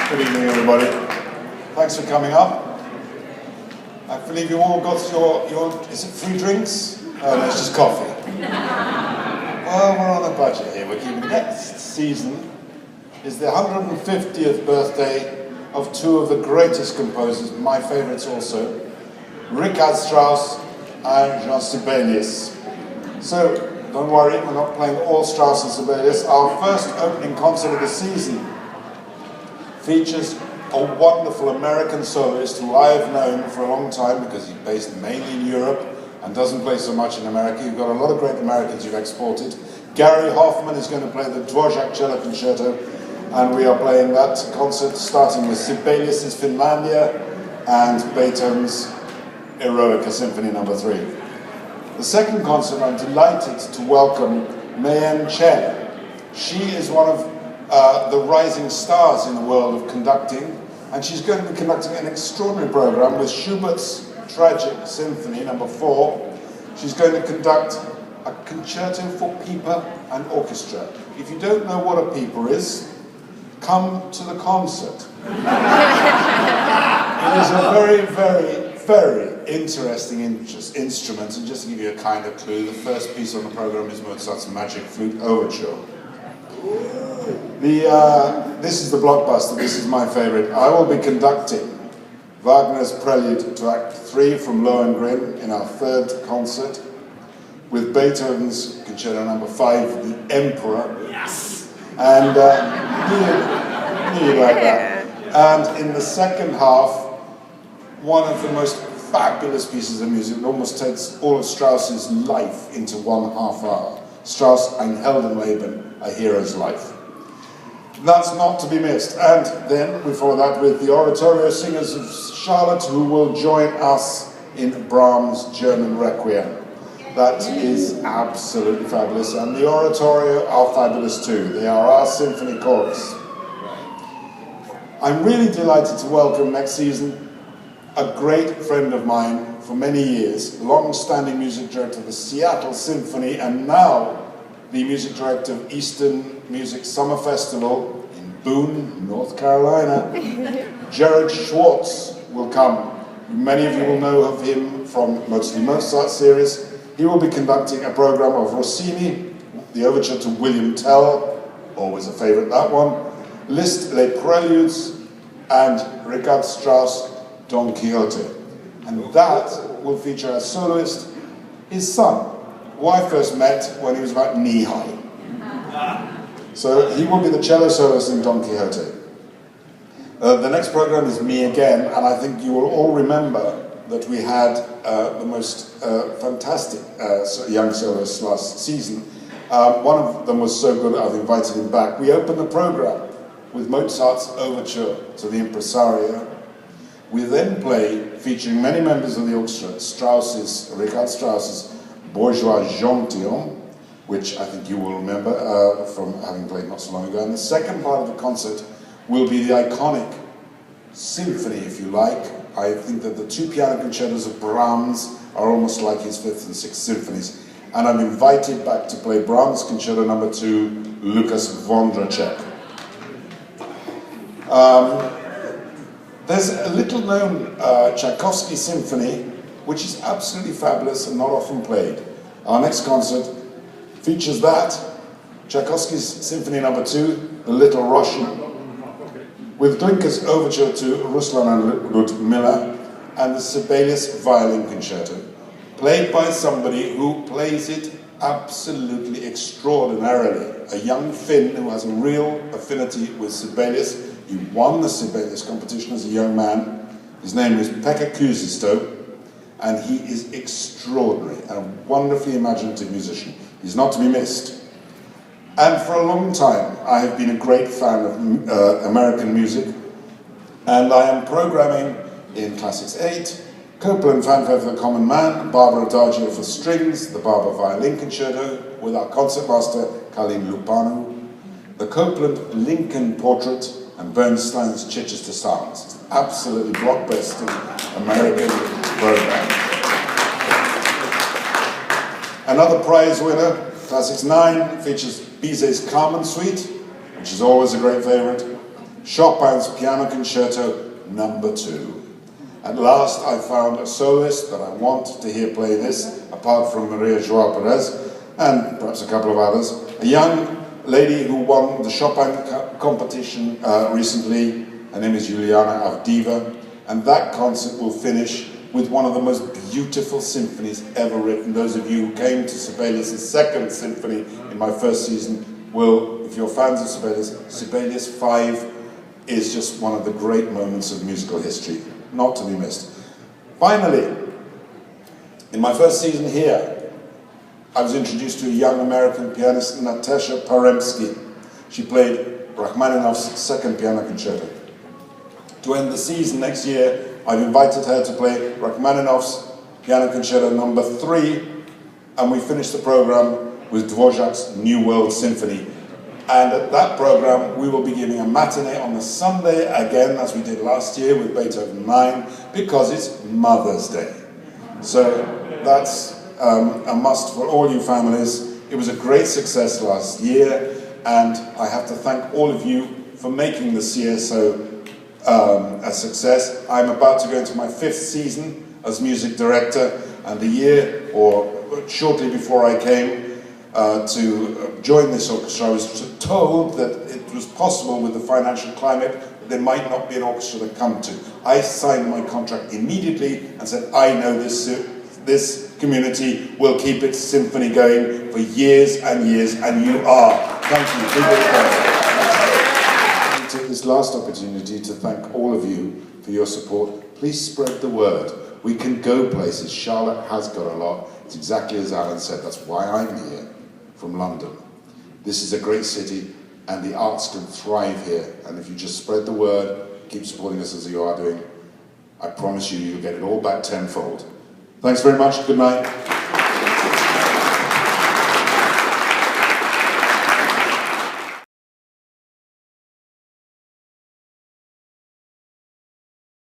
Good evening, everybody. Thanks for coming up. I believe you all got your is it free drinks? Oh, no, it's just coffee. Well, we're on a budget here. We're keeping next season is the 150th birthday of two of the greatest composers, my favorites also, Richard Strauss and Jean Sibelius. So, don't worry, we're not playing all Strauss and Sibelius. Our first opening concert of the season features a wonderful American soloist who I have known for a long time because he's based mainly in Europe and doesn't play so much in America. You've got a lot of great Americans you've exported. Gary Hoffman is going to play the Dvorak Cello Concerto, and we are playing that concert starting with Sibelius' Finlandia and Beethoven's Eroica Symphony No. 3. The second concert, I'm delighted to welcome Mei-En Chen. She is one of the rising stars in the world of conducting, and she's going to be conducting an extraordinary program with Schubert's Tragic Symphony No. 4. She's going to conduct a concerto for pipa and orchestra. If you don't know what a pipa is, come to the concert. It is a very, very, very interesting instrument, and just to give you a kind of clue, the first piece on the program is Mozart's Magic Flute Overture. This is the blockbuster, this is my favorite. I will be conducting Wagner's Prelude to Act 3 from Lohengrin in our third concert, with Beethoven's Concerto No. 5, The Emperor. Yes! And knew like that. And in the second half, one of the most fabulous pieces of music. It almost takes all of Strauss's life into 1.5 hour. Strauss Ein Heldenleben, A Hero's Life. That's not to be missed. And then we follow that with the Oratorio Singers of Charlotte, who will join us in Brahms' German Requiem. That is absolutely fabulous. And the Oratorio are fabulous too. They are our symphony chorus. I'm really delighted to welcome next season a great friend of mine for many years, long-standing music director of the Seattle Symphony, and now the music director of Eastern Music Summer Festival in Boone, North Carolina. Gerard Schwartz will come. Many of you will know of him from mostly Mozart series. He will be conducting a program of Rossini, the overture to William Tell, always a favorite, that one, Liszt Les Preludes, and Richard Strauss' Don Quixote. And that will feature as soloist his son, who I first met when he was about knee-high. So he will be the cello soloist in Don Quixote. The next program is me again, and I think you will all remember that we had the most fantastic young soloists last season. One of them was so good I've invited him back. We opened the program with Mozart's overture to the Impresario. We then play, featuring many members of the orchestra, Richard Strauss's Bourgeois Gentilhomme, which I think you will remember from having played not so long ago. And the second part of the concert will be the iconic symphony, if you like. I think that the two piano concertos of Brahms are almost like his fifth and sixth symphonies. And I'm invited back to play Brahms Concerto No. 2, Lukas Vondracek. There's a little-known Tchaikovsky symphony, which is absolutely fabulous and not often played. Our next concert features that, Tchaikovsky's Symphony No. 2, The Little Russian, with Glinka's overture to Ruslan and Ludmilla, and the Sibelius Violin Concerto, played by somebody who plays it absolutely extraordinarily. A young Finn who has a real affinity with Sibelius. He won the Sibelius competition as a young man. His name is Pekka Kuusisto, and he is extraordinary and a wonderfully imaginative musician. He's not to be missed. And for a long time, I have been a great fan of American music, and I am programming in Classics 8, Copland Fanfare for the Common Man, Barbara Adagio for strings, the Barber Violin Concerto with our concertmaster Kalin Lupanu, the Copland Lincoln Portrait, and Bernstein's Chichester Psalms. It's an absolutely blockbuster American program. Another prize winner, Classics 9, features Bizet's Carmen Suite, which is always a great favorite. Chopin's Piano Concerto No. 2. At last I found a soloist that I want to hear play this, apart from Maria Joao Perez, and perhaps a couple of others. A young lady who won the Chopin competition recently. Her name is Juliana Avdiva, and that concert will finish with one of the most beautiful symphonies ever written. Those of you who came to Sibelius' second symphony in my first season will, if you're fans of Sibelius, Sibelius 5 is just one of the great moments of musical history, not to be missed. Finally, in my first season here, I was introduced to a young American pianist, Natasha Paremsky. She played Rachmaninoff's second piano concerto. To end the season next year, I've invited her to play Rachmaninoff's piano concerto No. 3, and we finish the program with Dvorak's New World Symphony. And at that program, we will be giving a matinee on the Sunday again, as we did last year with Beethoven 9, because it's Mother's Day. So that's a must for all you families. It was a great success last year, and I have to thank all of you for making the CSO a success. I'm about to go into my 5th season as music director, and the year, or shortly before I came to join this orchestra, I was told that it was possible with the financial climate that there might not be an orchestra to come to. I signed my contract immediately and said, I know this community will keep its symphony going for years and years, and you are. Thank you. I take this last opportunity to thank all of you for your support. Please spread the word. We can go places. Charlotte has got a lot. It's exactly as Alan said. That's why I'm here from London. This is a great city, and the arts can thrive here. And if you just spread the word, keep supporting us as you are doing, I promise you, you'll get it all back tenfold. Thanks very much. Good night.